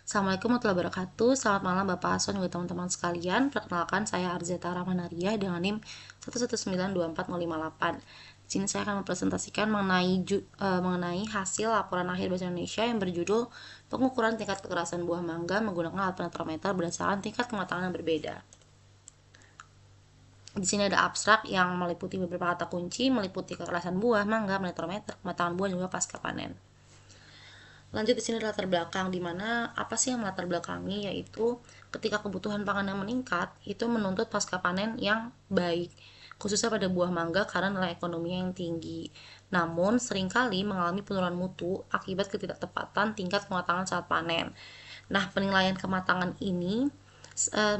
Assalamualaikum warahmatullahi wabarakatuh. Selamat malam Bapak Hasan juga teman-teman sekalian. Perkenalkan saya Arzeta Ramanaria dengan NIM 1192458. Di sini saya akan mempresentasikan mengenai hasil laporan akhir Bahasa Indonesia yang berjudul pengukuran tingkat kekerasan buah mangga menggunakan alat penetrometer berdasarkan tingkat kematangan yang berbeda. Di sini ada abstrak yang meliputi beberapa kata kunci, meliputi kekerasan buah mangga, penetrometer, kematangan buah, dan juga pasca panen. Lanjut, di sini adalah latar belakang, di mana apa sih yang melatar belakangi, yaitu ketika kebutuhan pangan yang meningkat itu menuntut pasca panen yang baik, khususnya pada buah mangga karena nilai ekonominya yang tinggi. Namun seringkali mengalami penurunan mutu akibat ketidaktepatan tingkat kematangan saat panen. Nah, penilaian kematangan ini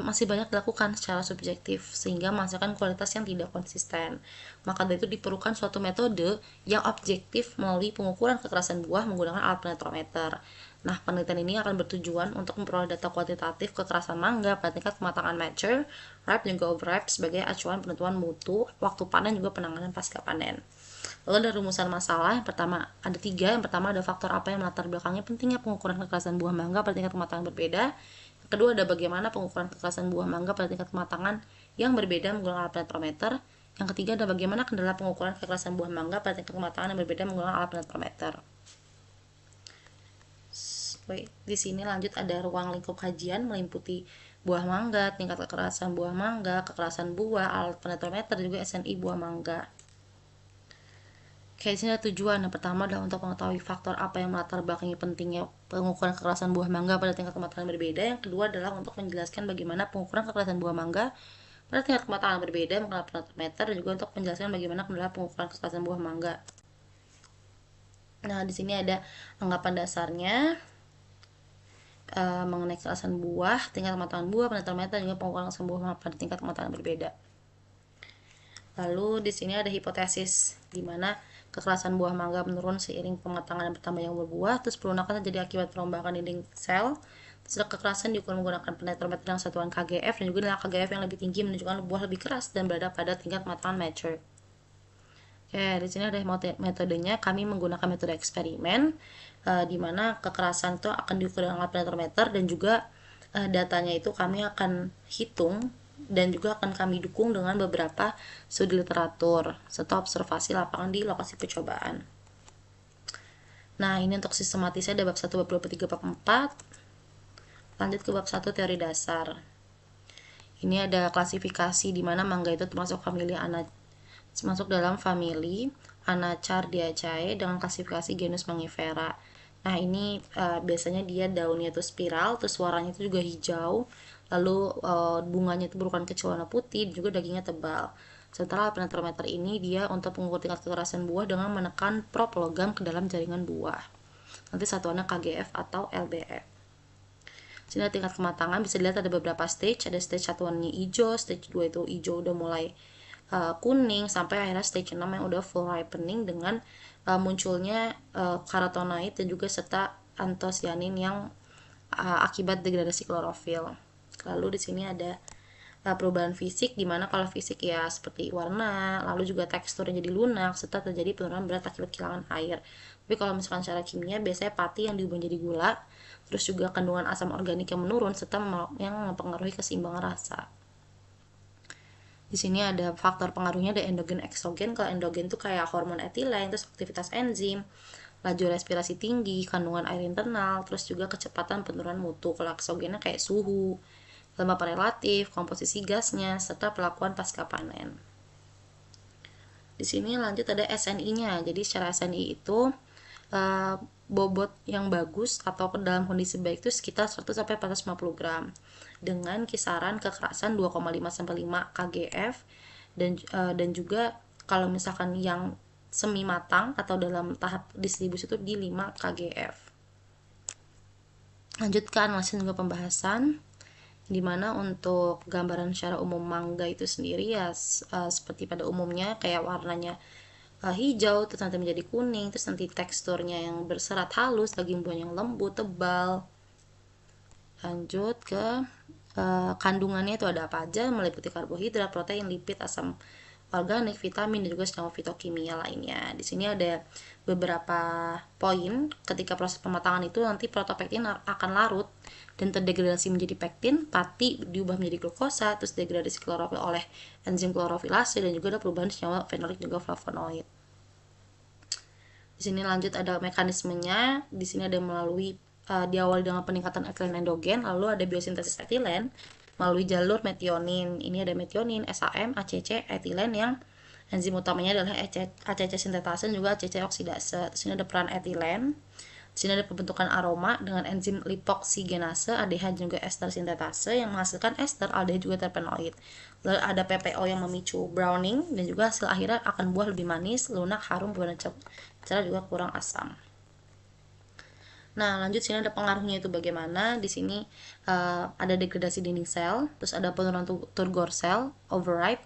masih banyak dilakukan secara subjektif sehingga menghasilkan kualitas yang tidak konsisten. Maka dari itu diperlukan suatu metode yang objektif melalui pengukuran kekerasan buah menggunakan alat penetrometer. Nah, penelitian ini akan bertujuan untuk memperoleh data kuantitatif kekerasan mangga pada tingkat kematangan mature, ripe, dan juga overripe sebagai acuan penentuan mutu, waktu panen, juga penanganan pasca panen. Lalu ada rumusan masalah. Yang pertama ada 3. Yang pertama ada faktor apa yang melatar belakangnya pentingnya pengukuran kekerasan buah mangga pada tingkat kematangan berbeda. Yang kedua ada bagaimana pengukuran kekerasan buah mangga pada tingkat kematangan yang berbeda menggunakan alat penetrometer. Yang ketiga ada bagaimana kendala pengukuran kekerasan buah mangga pada tingkat kematangan yang berbeda menggunakan alat penetrometer. Di sini lanjut ada ruang lingkup kajian meliputi buah mangga, tingkat kekerasan buah mangga, kekerasan buah, alat penetrometer, juga SNI buah mangga. Oke, di sini ada tujuan. Yang pertama adalah untuk mengetahui faktor apa yang melatar belakangi pentingnya pengukuran kekerasan buah mangga pada tingkat kematangan berbeda. Yang kedua adalah untuk menjelaskan bagaimana pengukuran kekerasan buah mangga pada tingkat kematangan berbeda menggunakan penetrometer, dan juga untuk menjelaskan bagaimana kendala pengukuran kekerasan buah mangga. Nah, di sini ada anggapan dasarnya mengenai kekerasan buah, tingkat kematangan buah, penetrometer, dan juga pengukuran kekerasan buah mangga pada tingkat kematangan berbeda. Lalu di sini ada hipotesis di mana kekerasan buah mangga menurun seiring pematangan dan bertambahnya umur buah, terus pelunakan terjadi akibat perombakan dinding sel, terus kekerasan diukur menggunakan penetrometer dengan satuan KGF, dan juga nilai KGF yang lebih tinggi menunjukkan buah lebih keras dan berada pada tingkat kematangan mature. Oke, di sini ada metodenya. Kami menggunakan metode eksperimen, di mana kekerasan itu akan diukur dengan alat penetrometer, dan juga datanya itu kami akan hitung dan juga akan kami dukung dengan beberapa studi literatur serta observasi lapangan di lokasi percobaan. Nah, ini untuk sistematisnya ada bab 1, bab 2, bab 3, bab 4. Lanjut ke bab 1, teori dasar. Ini ada klasifikasi di mana mangga itu termasuk dalam famili Anacardiaceae dengan klasifikasi genus Mangifera. Nah, ini biasanya dia daunnya itu spiral, terus warnanya itu juga hijau, lalu bunganya itu berukuran kecil warna putih, dan juga dagingnya tebal. Sementara penetrometer ini dia untuk mengukur tingkat kekerasan buah dengan menekan prop logam ke dalam jaringan buah. Nanti satuannya KGF atau LBF. Sini tingkat kematangan bisa dilihat ada beberapa stage. Ada stage satuannya hijau, stage 2 itu hijau udah mulai kuning, sampai akhirnya stage 6 yang udah full ripening dengan munculnya carotenoid dan juga serta antosianin yang akibat degradasi klorofil. Lalu di sini ada perubahan fisik, dimana kalau fisik ya seperti warna, lalu juga teksturnya jadi lunak, serta terjadi penurunan berat akibat kehilangan air. Tapi kalau misalkan secara kimia biasanya pati yang diubah jadi gula, terus juga kandungan asam organik yang menurun, serta yang mempengaruhi keseimbangan rasa. Di sini ada faktor pengaruhnya, ada endogen, eksogen. Kalau endogen itu kayak hormon etilen, terus aktivitas enzim, laju respirasi tinggi, kandungan air internal, terus juga kecepatan penurunan mutu. Kalau eksogennya kayak suhu, kelembapan relatif, komposisi gasnya, serta perlakuan pasca panen. Di sini lanjut ada SNI-nya. Jadi secara SNI itu bobot yang bagus atau dalam kondisi baik itu sekitar 100-450 gram dengan kisaran kekerasan 2,5-5 KGF, dan juga kalau misalkan yang semi matang atau dalam tahap distribusi itu di 5 KGF. Lanjut ke analisis juga pembahasan, dimana untuk gambaran secara umum mangga itu sendiri ya seperti pada umumnya kayak warnanya hijau, terus nanti menjadi kuning, terus nanti teksturnya yang berserat halus, daging buah yang lembut, tebal. Lanjut ke kandungannya itu ada apa aja, meliputi karbohidrat, protein, lipid, asam organik, vitamin, dan juga senyawa fitokimia lainnya. Di sini ada beberapa poin. Ketika proses pematangan itu nanti protopektin akan larut dan terdegradasi menjadi pektin, pati diubah menjadi glukosa, terus degradasi klorofil oleh enzim klorofilase, dan juga ada perubahan senyawa fenolik juga flavonoid. Di sini lanjut ada mekanismenya. Di sini ada melalui diawali dengan peningkatan etilen endogen, lalu ada biosintesis etilen melalui jalur metionin. Ini ada metionin, SAM, ACC, etilen yang enzim utamanya adalah ACC sintetase dan juga ACC oksidase. Di sini ada peran etilen. Di sini ada pembentukan aroma dengan enzim lipoksigenase, ADH dan juga ester sintetase yang menghasilkan ester, aldehid juga terpenoid. Lalu ada PPO yang memicu browning dan juga hasil akhirnya akan buah lebih manis, lunak, harum, berwarna cerah juga kurang asam. Nah, lanjut sini ada pengaruhnya itu bagaimana. Di sini ada degradasi dinding sel, terus ada penurunan turgor sel, overripe.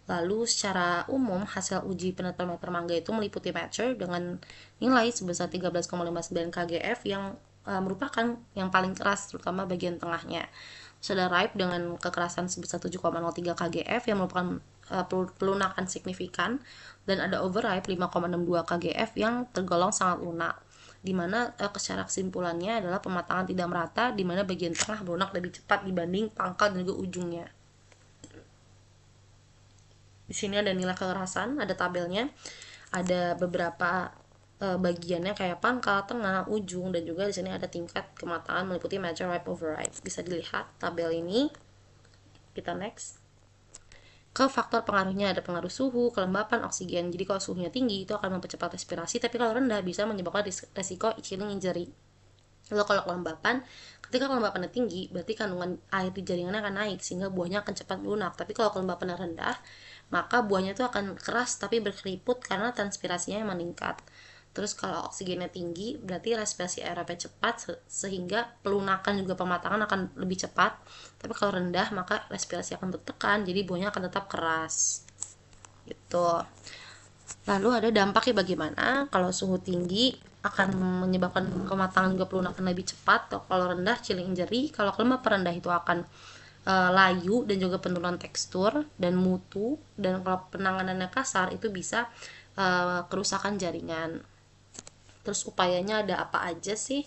Lalu secara umum hasil uji penetrometer mangga itu meliputi mature dengan nilai sebesar 13,59 kgf yang merupakan yang paling keras, terutama bagian tengahnya. Terus ada ripe dengan kekerasan sebesar 7,03 kgf yang merupakan pelunakan signifikan, dan ada overripe 5,62 kgf yang tergolong sangat lunak, dimana secara kesimpulannya adalah pematangan tidak merata, dimana bagian tengah melunak lebih cepat dibanding pangkal dan juga ujungnya. Di sini ada nilai kekerasan, ada tabelnya, ada beberapa bagiannya kayak pangkal, tengah, ujung, dan juga di sini ada tingkat kematangan meliputi mature, ripe, overripe. Bisa dilihat tabel ini. Kita next. Ke faktor pengaruhnya ada pengaruh suhu, kelembapan, oksigen. Jadi kalau suhunya tinggi itu akan mempercepat respirasi, tapi kalau rendah bisa menyebabkan resiko chilling injury. Lalu kalau kelembapan, ketika kelembapannya tinggi, berarti kandungan air di jaringannya akan naik sehingga buahnya akan cepat melunak. Tapi kalau kelembapannya rendah, maka buahnya itu akan keras tapi berkeriput karena transpirasinya yang meningkat. Terus kalau oksigennya tinggi, berarti respirasi aerobnya cepat sehingga pelunakan juga pematangan akan lebih cepat. Tapi kalau rendah, maka respirasi akan tertekan, jadi buahnya akan tetap keras. Gitu. Lalu ada dampaknya bagaimana? Kalau suhu tinggi akan menyebabkan kematangan juga pelunakan lebih cepat. Kalau rendah chilling injury. Kalau kelembapan rendah itu akan layu dan juga penurunan tekstur dan mutu. Dan kalau penanganannya kasar itu bisa kerusakan jaringan. Terus upayanya ada apa aja sih?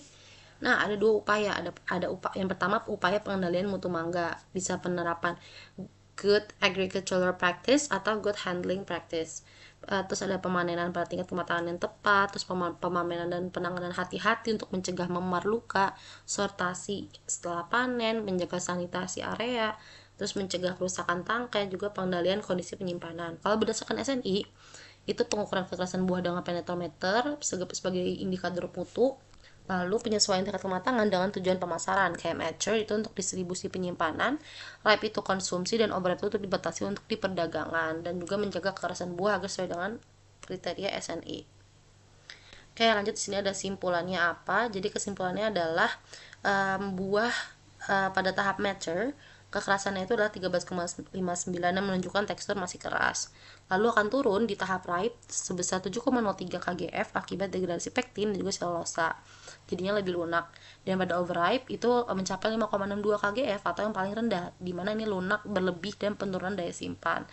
Nah, ada dua upaya. Yang pertama upaya pengendalian mutu mangga, bisa penerapan good agricultural practice atau good handling practice. Terus ada pemanenan pada tingkat kematangan yang tepat, terus pemanenan dan penanganan hati-hati untuk mencegah memar luka, sortasi setelah panen, menjaga sanitasi area, terus mencegah kerusakan tangkai, juga pengendalian kondisi penyimpanan. Kalau berdasarkan SNI, itu pengukuran kekerasan buah dengan penetrometer sebagai indikator mutu, lalu penyesuaian tingkat kematangan dengan tujuan pemasaran, kayak mature itu untuk distribusi penyimpanan, ripe itu konsumsi, dan overripe itu untuk dibatasi untuk diperdagangkan, dan juga menjaga kekerasan buah agar sesuai dengan kriteria SNI. Oke, lanjut. Di sini ada simpulannya apa. Jadi kesimpulannya adalah buah pada tahap mature kekerasannya itu adalah 13,59 dan menunjukkan tekstur masih keras. Lalu akan turun di tahap ripe sebesar 7,03 kgf akibat degradasi pektin dan juga selulosa. Jadinya lebih lunak. Dan pada overripe itu mencapai 5,62 kgf atau yang paling rendah, dimana ini lunak berlebih dan penurunan daya simpan.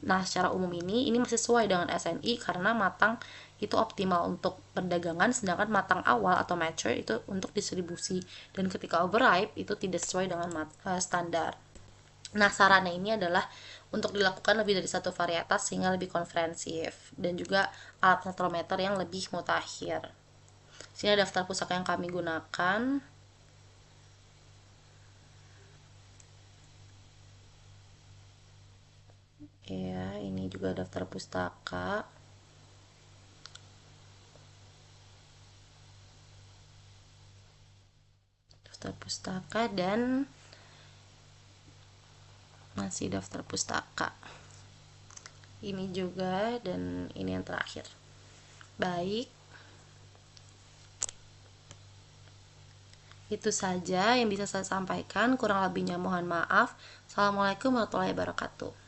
Nah, secara umum ini masih sesuai dengan SNI karena matang itu optimal untuk perdagangan, sedangkan matang awal atau mature itu untuk distribusi. Dan ketika overripe itu tidak sesuai dengan standar. Nah, sarannya ini adalah untuk dilakukan lebih dari satu varietas sehingga lebih konferensif, dan juga alat metrometer yang lebih mutakhir. Sini daftar pusaka yang kami gunakan. Ya, ini juga daftar pustaka. Daftar pustaka dan masih daftar pustaka. Ini juga, dan ini yang terakhir. Baik. Itu saja yang bisa saya sampaikan, kurang lebihnya mohon maaf. Assalamualaikum warahmatullahi wabarakatuh.